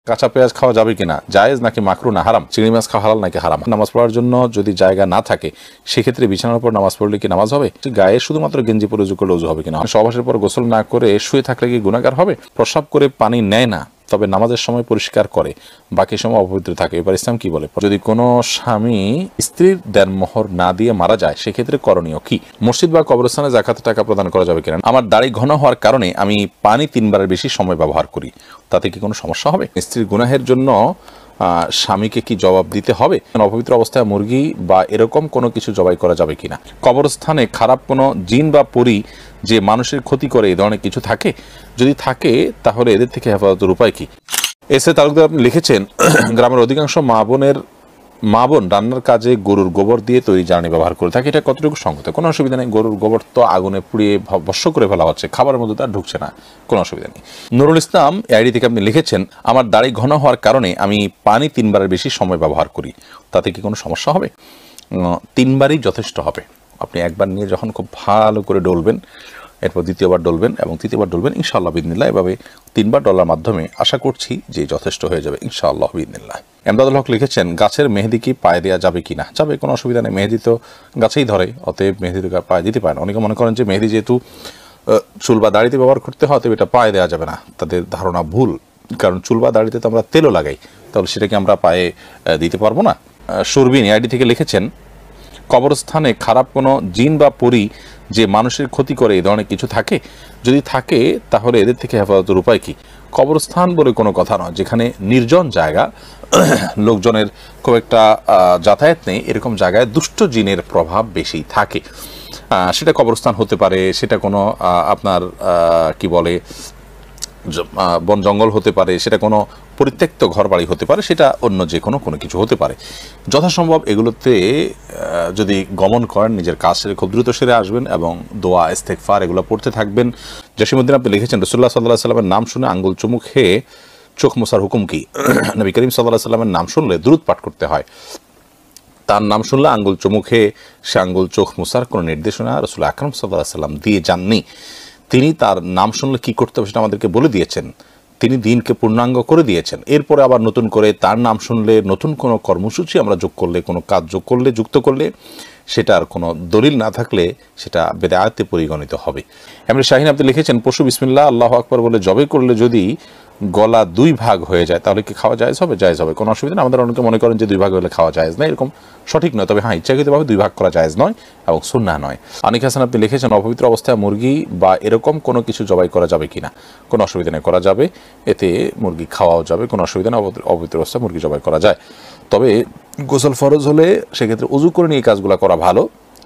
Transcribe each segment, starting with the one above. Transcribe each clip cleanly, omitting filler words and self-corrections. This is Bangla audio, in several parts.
কাঁচা পেঁয়াজ খাওয়া যাবে কিনা, জায়েজ নাকি মাকরু না হারাম, চিংড়ি মাছ খাওয়া হালাল নাকি হারাম, নামাজ পড়ার জন্য যদি জায়গা না থাকে সেক্ষেত্রে বিছানার উপর নামাজ পড়লে কি নামাজ হবে, গায়ে শুধুমাত্র গেঞ্জি পরে উজু করলে উজু হবে কিনা, সহবাসের পর গোসল না করে শুয়ে থাকলে কি গুনাহগার হবে, প্রস্রাব করে পানি নেয় না তবে নামাজের সময় পরিষ্কার করে বাকি সময় অপবিত্র থাকে, এবার ইসলাম কি বলে, যদি কোনো স্বামী স্ত্রীর দেনমোহর না দিয়ে মারা যায় সেক্ষেত্রে করণীয় কি, মসজিদ বা কবরস্থানে যাকাতের টাকা প্রদান করা যাবে কিনা, আমার দাড়ি ঘন হওয়ার কারণে আমি পানি 3 বারের বেশি সময় ব্যবহার করি তাতে কি কোনো সমস্যা হবে, স্ত্রীর গুনাহের জন্য স্বামীকে কি জবাব দিতে হবে, অপবিত্র অবস্থায় মুরগি বা এরকম কোনো কিছু জবাই করা যাবে কিনা, কবরস্থানে খারাপ কোনো জিন বা পরী যে মানুষের ক্ষতি করে এই ধরনের কিছু থাকে, যদি থাকে তাহলে এদের থেকে হেফাজতের উপায় কি। এসে তালুকদার আপনি লিখেছেন গ্রামের অধিকাংশ মা বোন রান্নার কাজে গরুর গোবর দিয়ে তৈরি জ্বালানি ব্যবহার করে থাকে, এটা কতটুকু সঙ্গত, কোনো অসুবিধা নেই, গরুর গোবর তো আগুনে পুড়িয়ে ভস্ম করে ফেলা হচ্ছে, খাবারের মধ্যে তার ঢুকছে না, কোনো অসুবিধা নেই। নুরুল ইসলাম আইডি থেকে আপনি লিখেছেন আমার দাড়ি ঘন হওয়ার কারণে আমি পানি 3 বারের বেশি সময় ব্যবহার করি তাতে কি কোনো সমস্যা হবে, 3 বারই যথেষ্ট হবে, আপনি একবার নিয়ে যখন খুব ভালো করে ডলবেন এরপর দ্বিতীয়বার ডলবেন এবং তৃতীয়বার ডলবেন ইনশাআল্লাহ বিদিনিল্লাহ, এভাবে 3 বার ডলার মাধ্যমে আশা করছি যে যথেষ্ট হয়ে যাবে ইনশাআল্লাহ বিদিনিল্লাহ। এমদাদুল হক লিখেছেন গাছের মেহেদি কি পায়ে দেওয়া যাবে কিনা, যাবে, কোনো অসুবিধা নেই, মেহেদি তো গাছেই ধরে, অতএব মেহেদি তো পায়ে দিতে পারে না। অনেকে মনে করেন যে মেহেদি যেহেতু চুল বা দাড়িতে ব্যবহার করতে হয় তবে এটা পায়ে দেওয়া যাবে না, তাদের ধারণা ভুল, কারণ চুল বা দাড়িতে তো আমরা তেলও লাগাই, তাহলে সেটাকে আমরা পায়ে দিতে পারবো না। সুরবিন আইডি থেকে লিখেছেন কবরস্থানে খারাপ কোনো জিন বা পরী যে মানুষের ক্ষতি করে এই ধরনের কিছু থাকে, যদি থাকে তাহলে এদের থেকে হেফাজতের উপায় কি, কবরস্থান বলে কোনো কথা নয়, যেখানে নির্জন জায়গা লোকজনের খুব একটা যাতায়াত নেই এরকম জায়গায় দুষ্ট জিনের প্রভাব বেশি থাকে, সেটা কবরস্থান হতে পারে, সেটা কোনো আপনার কি বলে বন জঙ্গল হতে পারে, সেটা কোনো পরিত্যক্ত ঘর বাড়ি হতে পারে, সেটা অন্য যে কোনো কিছু হতে পারে, যথাসম্ভব এগুলোতে যদি গমন করেন নিজের কাজ সেরে খুব দ্রুত সেরে আসবেন এবং দোয়া ইস্তেগফার এগুলো পড়তে থাকবেন। জসিমউদ্দিন আপনি লিখেছেন রাসূলুল্লাহ সাল্লাল্লাহু আলাইহি ওয়াসাল্লামের নাম শুনে আঙ্গুল চুমু খেয়ে চোখ মোছার হুকুম কি, নবী করিম সাল্লাল্লাহু আলাইহি ওয়াসাল্লামের নাম শুনলে দুরূদ পাঠ করতে হয়, তার নাম শুনলে আঙ্গুল চুমু খেয়ে সে আঙ্গুল চোখ মোছার কোনো নির্দেশনা রাসূল আকরাম সাল্লাল্লাহু আলাইহি ওয়াসাল্লাম দিয়ে যাননি, তিনি তার নাম শুনলে কি করতে হবে সেটা আমাদেরকে বলে দিয়েছেন, তিনি দিনকে পূর্ণাঙ্গ করে দিয়েছেন, এরপরে আবার নতুন করে তার নাম শুনলে নতুন কোনো কর্মসূচি আমরা যোগ করলে, কোনো কাজ যোগ করলে, যুক্ত করলে সেটার কোনো দলিল না থাকলে সেটা বেদায়াতে পরিগণিত হবে। এমনি শাহিন আপনি লিখেছেন পশু বিসমিল্লাহ আল্লাহু আকবার বলে জবে করলে যদি গলা 2 ভাগ হয়ে যায় তাহলে কি খাওয়া জায়েজ হবে, জায়েজ হবে, কোনো অসুবিধা নেই। আমাদের অনেকে মনে করেন যে 2 ভাগ হলে খাওয়া জায়েজ না, এরকম সঠিক নয়, তবে হ্যাঁ ইচ্ছাকৃতভাবে 2 ভাগ করা জায়েজ নয় এবং সুন্নাহ নয়। আনিক হাসান আপনি লিখেছেন অপবিত্র অবস্থায় মুরগি বা এরকম কোনো কিছু জবাই করা যাবে কিনা, কোনো অসুবিধা নেই, করা যাবে, এতে মুরগি খাওয়াও যাবে, কোনো অসুবিধা নেই, অপবিত্র অবস্থায় মুরগি জবাই করা যায়, তবে গোসল ফরজ হলে সেক্ষেত্রে উজু করে নিয়ে কাজগুলো করা ভালো,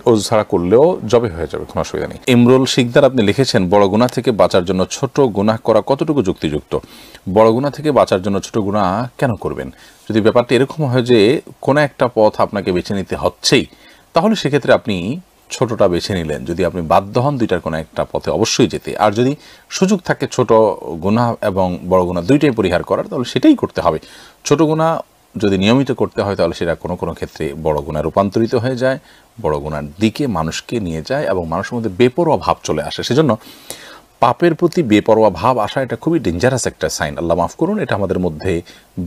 ওযু ছাড়া করলেও জবে হয়ে যাবে, কোনো অসুবিধা নেই। ইমরুল শিকদার আপনি লিখেছেন বড় গুনাহ থেকে বাঁচার জন্য ছোট গুনাহ করা কতটুকু যুক্তিযুক্ত, বড় গুনাহ থেকে বাঁচার জন্য ছোট গুনাহ কেন করবেন, যদি ব্যাপারটা এরকম হয় যে কোনো একটা পথ আপনাকে বেছে নিতে হচ্ছেই তাহলে সেক্ষেত্রে আপনি ছোটটা বেছে নিলেন, যদি আপনি বাধ্য হন দুইটার কোনো একটা পথে অবশ্যই যেতে, আর যদি সুযোগ থাকে ছোট গুনাহ এবং বড় গুনাহ দুইটাই পরিহার করার তাহলে সেটাই করতে হবে। ছোট গুনাহ যদি নিয়মিত করতে হয় তাহলে সেটা কোনো ক্ষেত্রে বড় গুনাহে রূপান্তরিত হয়ে যায়, বড় গুনার দিকে মানুষকে নিয়ে যায় এবং মানুষের মধ্যে বেপরোয়া ভাব চলে আসে, সেজন্য পাপের প্রতি বেপরোয়া ভাব আসা এটা খুবই ডেঞ্জারাস একটা সাইন, আল্লাহ মাফ করুন, এটা আমাদের মধ্যে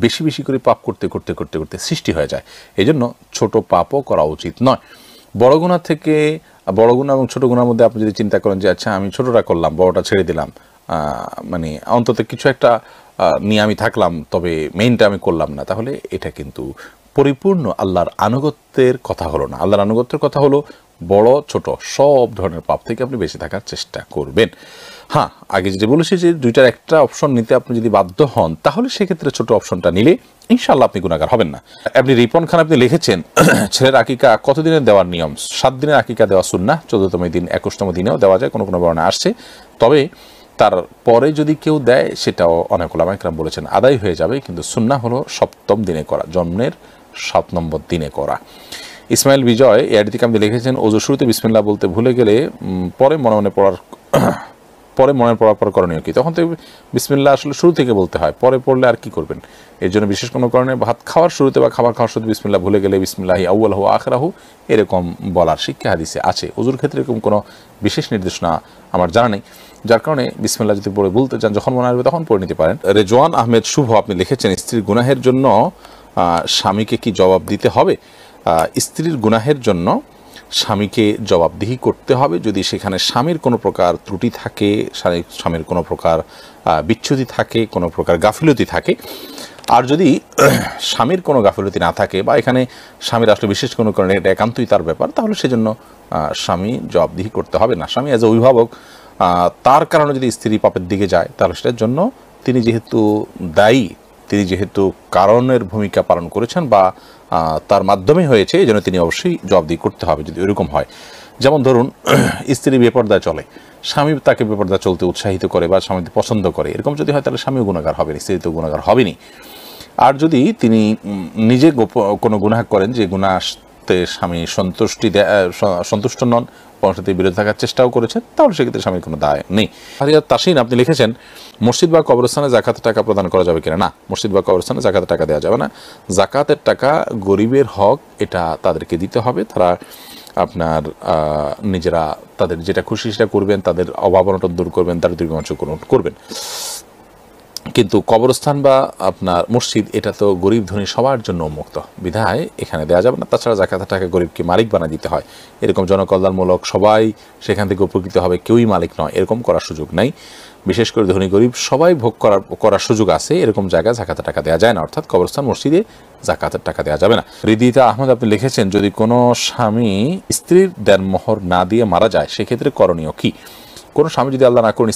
বেশি বেশি করে পাপ করতে করতে করতে করতে সৃষ্টি হয়ে যায়, এই জন্য ছোটো পাপও করা উচিত নয়। বড় গুনাহ থেকে বড় গুনাহ এবং ছোটো গুনার মধ্যে আপনি যদি চিন্তা করেন যে আচ্ছা আমি ছোটোটা করলাম বড়টা ছেড়ে দিলাম, মানে অন্তত কিছু একটা নিয়ে আমি থাকলাম তবে মেইনটা আমি করলাম না, তাহলে এটা কিন্তু পরিপূর্ণ আল্লাহর আনুগত্যের কথা হলো না। আল্লাহর আনুগত্যের কথা হলো বড় ছোট সব ধরনের পাপ থেকে আপনি বেঁচে থাকার চেষ্টা করবেন। হ্যাঁ, আগে যেটা বলেছি যে দুইটার একটা অপশন নিতে আপনি যদি বাধ্য হন তাহলে সেক্ষেত্রে ছোট অপশনটা নিলে ইনশাআল্লাহ আপনি গুনাহগার হবেন না। আপনি রিপন খান আপনি লিখেছেন ছেলের আকিকা কতদিনের দেওয়ার নিয়ম, 7 দিনের আকিকা দেওয়া সুন্নাহ, 14তম দিন 21তম দিনেও দেওয়া যায়, কোনো বর্ণনা আসছে, তবে তার পরে যদি কেউ দেয় সেটাও অনেক ওলামা ইকরাম বলেছেন আদায় হয়ে যাবে, কিন্তু সুন্নাহ হলো 7ম দিনে করা, জন্মের 7 নম্বর দিনে করা। ইসমাইল বিজয় এআইডি থেকে আপনি লিখেছেন ওযু শুরুতে বিসমিল্লাহ বলতে ভুলে গেলে পরে মনে পড়ার পর করণীয় কি, তখন তো বিসমিল্লাহ আসলে শুরু থেকে বলতে হয়, পরে পড়লে আর কি করবেন, এর জন্য বিশেষ কোনো কারণে ভাত খাওয়ার শুরুতে বা খাবার খাওয়ার শুরুতে বিসমিল্লাহ ভুলে গেলে বিসমিল্লাহি আউয়ালহু আখিরাহু এরকম বলার শিক্ষা হাদিসে আছে, ওযুর ক্ষেত্রে এরকম কোনো বিশেষ নির্দেশনা আমার জানা নেই। যার কারণে বিসমিল্লাহ যদি পড়ে বলতে চান, যখন মনে আসবে তখন পড়ে নিতে পারেন। রেজওয়ান আহমেদ শুভ আপনি লিখেছেন, স্ত্রীর গুনাহের জন্য স্বামীকে কি জবাব দিতে হবে? স্ত্রীর গুনাহের জন্য স্বামীকে জবাবদিহি করতে হবে যদি সেখানে স্বামীর কোনো প্রকার ত্রুটি থাকে, স্বামীর কোনো প্রকার বিচ্যুতি থাকে, কোনো প্রকার গাফিলতি থাকে। আর যদি স্বামীর কোনো গাফিলতি না থাকে বা এখানে স্বামীর আসলে বিশেষ কোনো কারণে এটা একান্তই তার ব্যাপার, তাহলে সেজন্য স্বামী জবাবদিহি করতে হবে না। স্বামী অ্যাজ এ অভিভাবক তার কারণে যদি স্ত্রী পাপের দিকে যায়, তাহলে সেটার জন্য তিনি যেহেতু দায়ী, তিনি যেহেতু কারণের ভূমিকা পালন করেছেন বা তার মাধ্যমে হয়েছে, এই জন্য তিনি অবশ্যই জবাবদিহি করতে হবে যদি এরকম হয়। যেমন ধরুন স্ত্রী বেপর্দায় চলে, স্বামী তাকে বেপর্দা চলতে উৎসাহিত করে বা স্বামী পছন্দ করে, এরকম যদি হয় তাহলে স্বামীও গুনাহগার হবেন, স্ত্রী তো গুনাহগার হবেনি। আর যদি তিনি নিজে কোনো গুনাহ করেন যে গুনাহতে স্বামী সন্তুষ্ট নন, পরবর্তীতে বিরোধ থাকার চেষ্টাও করেছেন, তাহলে সেক্ষেত্রে স্বামীর কোনো দায় নেই। হারিয়া তাসিন আপনি লিখেছেন, মসজিদ বা কবরস্থানে জাকাতের টাকা প্রদান করা যাবে কিনা? না, মসজিদ বা কবরস্থানে জাকাতের টাকা দেওয়া যাবে না। জাকাতের টাকা গরিবের হক, এটা তাদেরকে দিতে হবে। তারা আপনার নিজেরা তাদের যেটা খুশি সেটা করবেন, তাদের অভাব অনটন দূর করবেন, দারিদ্র্য বিমোচন করবেন। কিন্তু কবরস্থান বা আপনার মসজিদ এটা তো গরিব ধনী সবার জন্য উন্মুক্ত, বিধায় এখানে দেওয়া যাবে না। তাছাড়া জাকাতের টাকা গরিবকে মালিক বানিয়ে দিতে হয়, এরকম জনকল্যাণমূলক সবাই সেখান থেকে উপকৃত হবে, কেউই মালিক নয়, এরকম করার সুযোগ নাই। বিশেষ করে ধনী গরিব সবাই ভোগ করার সুযোগ আছে, এরকম জায়গায় জাকাতের টাকা দেওয়া যায় না, অর্থাৎ কবরস্থান মসজিদে জাকাতের টাকা দেওয়া যাবে না। হৃদিতা আহমদ আপনি লিখেছেন, যদি কোনো স্বামী স্ত্রীর দেনমোহর না দিয়ে মারা যায়, সেক্ষেত্রে করণীয় কি? কোনো স্বামী যদি আল্লাহ না করুন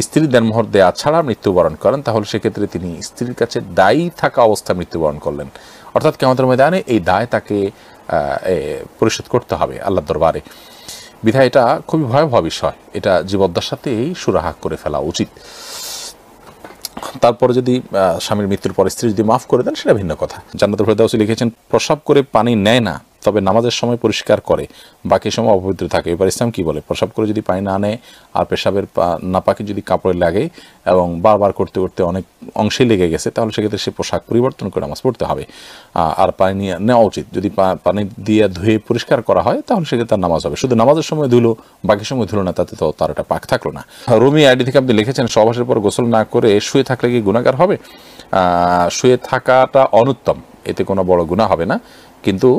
স্ত্রীর দেনমোহর দেওয়া ছাড়া মৃত্যুবরণ করেন, তাহলে সেক্ষেত্রে তিনি স্ত্রীর কাছে দায়ী থাকা অবস্থায় মৃত্যুবরণ করলেন, অর্থাৎ কিয়ামতের ময়দানে এই দায় তাকে পরিশোধ করতে হবে আল্লাহর দরবারে। বিধায় এটা খুবই ভয়াবহ বিষয়, এটা জীবদ্দশার সাথেই সুরাহা করে ফেলা উচিত। তারপরে যদি স্বামীর মৃত্যুর পর স্ত্রী যদি মাফ করে দেন, সেটা ভিন্ন কথা। জান্নাতুল ফেরদাউসী লিখেছেন, প্রস্রাব করে পানি নেয় না, তবে নামাজের সময় পরিষ্কার করে, বাকি সময় অপবিত্র থাকে। এবার ইসলাম কি বলে? প্রস্রাব করে যদি পানি না নেয় আর পেশাবের নাপাকি যদি কাপড়ে লাগে এবং বারবার করতে করতে অনেক অংশে লেগে গেছে, তাহলে সেক্ষেত্রে সে পোশাক পরিবর্তন করে নামাজ পড়তে হবে। আর পানি নিয়ে নেওয়া উচিত, যদি পানি দিয়ে ধুয়ে পরিষ্কার করা হয় তাহলে সেক্ষেত্রে তার নামাজ হবে। শুধু নামাজের সময় ধুলো, বাকি সময় ধুলো না, তাতে তো তার একটা পাক থাকলো না। রুমি আইডি থেকে আপনি লিখেছেন, সহবাসের পর গোসল না করে শুয়ে থাকলে কি গুনাহগার হবে? শুয়ে থাকাটা অনুত্তম, এতে কোনো বড় গুনাহ হবে না, কিন্তু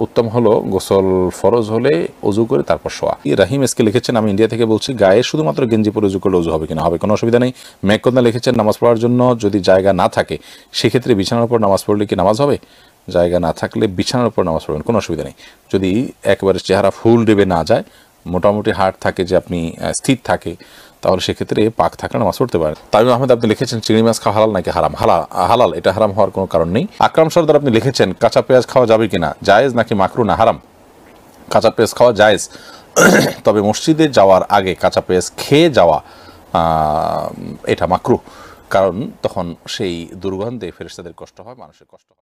উত্তম হলো গোসল ফরজ হলে অজু করে তারপর শোয়া। রাহিম এসকে লিখেছেন, আমি ইন্ডিয়া থেকে বলছি, গায়ে শুধুমাত্র গেঞ্জি পরে অজু করলে অজু হবে কিনা? হবে, কোনো অসুবিধা নেই। মেঘকন্যা লিখেছেন, নামাজ পড়ার জন্য যদি জায়গা না থাকে, সেক্ষেত্রে বিছানার উপর নামাজ পড়লে কি নামাজ হবে? জায়গা না থাকলে বিছানার উপর নামাজ পড়বেন, কোনো অসুবিধা নেই। যদি একেবারে চেহারা ফুল ডেবে না যায়, মোটামুটি হার্ট থাকে, যে আপনি স্থির থাকে, তাহলে সেক্ষেত্রে পাক থাকলে নামাজ পড়তে পারেন। তামিম আহমেদ আপনি লিখেছেন, চিংড়ি মাছ খাওয়া হালাল নাকি হারাম? হালাল, এটা হারাম হওয়ার কোনো কারণ নেই। আকরাম সর্দার আপনি লিখেছেন, কাঁচা পেঁয়াজ খাওয়া যাবে কিনা? জায়েজ নাকি মাকরু না হারাম? কাঁচা পেঁয়াজ খাওয়া জায়েজ, তবে মসজিদে যাওয়ার আগে কাঁচা পেঁয়াজ খেয়ে যাওয়া এটা মাকরু, কারণ তখন সেই দুর্গন্ধে ফেরেশতাদের কষ্ট হয়, মানুষের কষ্ট হয়।